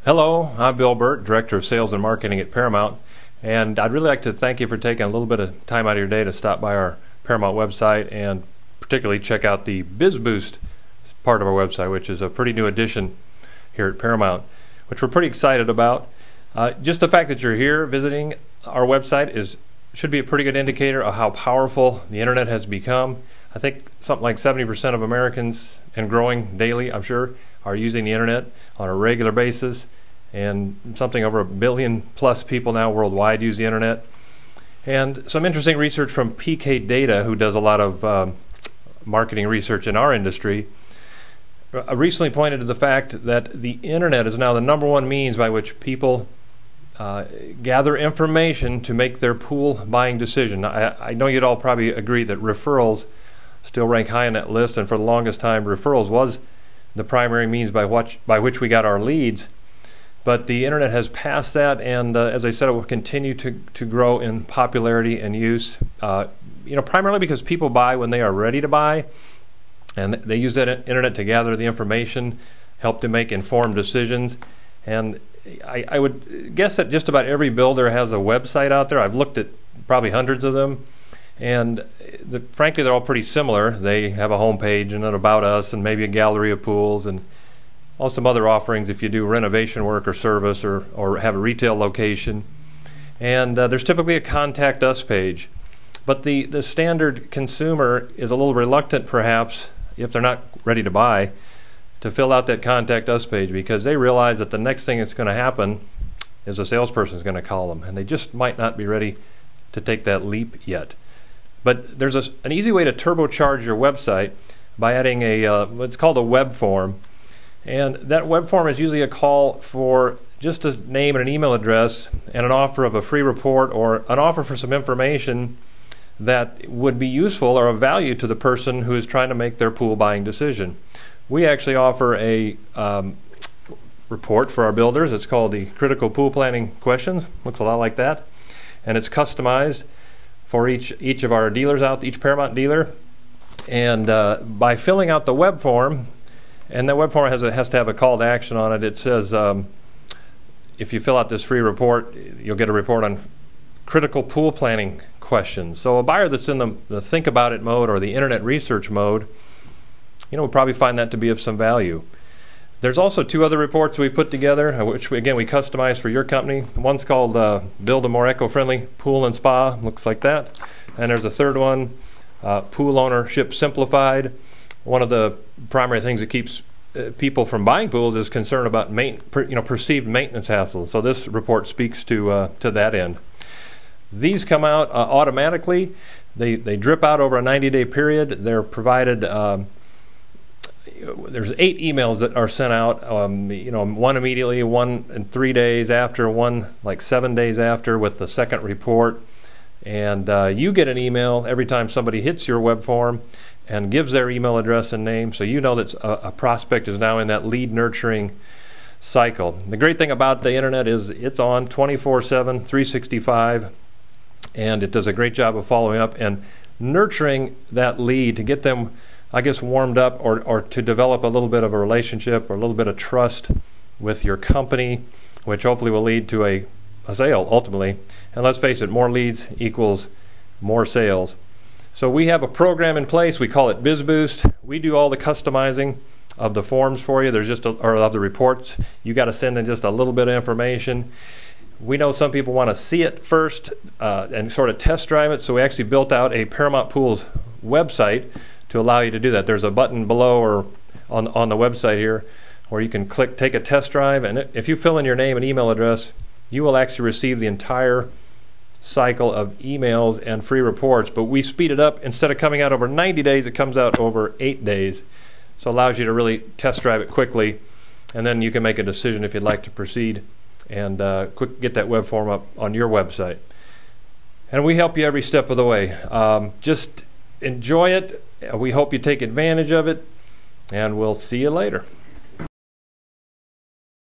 Hello, I'm Bill Burt, Director of Sales and Marketing at Paramount, and I'd really like to thank you for taking a little bit of time out of your day to stop by our Paramount website and particularly check out the BizBoost part of our website, which is a pretty new addition here at Paramount, which we're pretty excited about. Just the fact that you're here visiting our website should be a pretty good indicator of how powerful the internet has become. I think something like 70% of Americans, and growing daily, I'm sure, are using the internet on a regular basis, and something over 1 billion plus people now worldwide use the internet. And some interesting research from PK Data, who does a lot of marketing research in our industry, recently pointed to the fact that the internet is now the #1 means by which people gather information to make their pool buying decision. I know you'd all probably agree that referrals still rank high on that list, and for the longest time referrals was the primary means by which we got our leads. But the internet has passed that, and as I said, it will continue to grow in popularity and use. Primarily because people buy when they are ready to buy, and they use that internet to gather the information, help to make informed decisions. And I would guess that just about every builder has a website out there. I've looked at probably hundreds of them, and frankly they're all pretty similar. They have a home page and an about us and maybe a gallery of pools and also some other offerings if you do renovation work or service or have a retail location. And there's typically a contact us page. But the standard consumer is a little reluctant, perhaps, if they're not ready to buy, to fill out that contact us page, because they realize that the next thing that's going to happen is a salesperson is going to call them, and they just might not be ready to take that leap yet. But there's an easy way to turbocharge your website by adding what's called a web form. And that web form is usually a call for just a name and an email address and an offer of a free report or an offer for some information that would be useful or of value to the person who is trying to make their pool buying decision. We actually offer a report for our builders. It's called the Critical Pool Planning Questions. Looks a lot like that. And it's customized for each of our dealers each Paramount dealer. And by filling out the web form, and that web form has to have a call to action on it. It says if you fill out this free report, you'll get a report on critical pool planning questions. So a buyer that's in the think about it mode or the internet research mode, will probably find that to be of some value. There's also 2 other reports we've put together, which again we customize for your company. One's called Build a More Eco-Friendly Pool and Spa, looks like that. And there's a third one, Pool Ownership Simplified. One of the primary things that keeps people from buying pools is concern about perceived maintenance hassles. So this report speaks to that end. These come out automatically. They drip out over a 90-day period. They're provided. There's 8 emails that are sent out. One immediately, one in 3 days after, one like 7 days after with the second report. And you get an email every time somebody hits your web form and gives their email address and name, so you know that a prospect is now in that lead nurturing cycle. The great thing about the internet is it's on 24/7, 365, and it does a great job of following up and nurturing that lead to get them, I guess, warmed up or to develop a little bit of a relationship or a little bit of trust with your company, which hopefully will lead to a sale ultimately. And let's face it, more leads equals more sales. So we have a program in place. We call it BizBoost. We do all the customizing of the forms for you. There's just or of the reports. You got to send in just a little bit of information. We know some people want to see it first and sort of test drive it. So we actually built out a Paramount Pools website to allow you to do that. There's a button below or on the website here where you can click take a test drive, and if you fill in your name and email address, you will actually receive the entire cycle of emails and free reports. But we speed it up. Instead of coming out over 90 days, it comes out over 8 days. So it allows you to really test drive it quickly, and then you can make a decision if you'd like to proceed and get that web form up on your website. And we help you every step of the way. Just enjoy it. We hope you take advantage of it, and we'll see you later.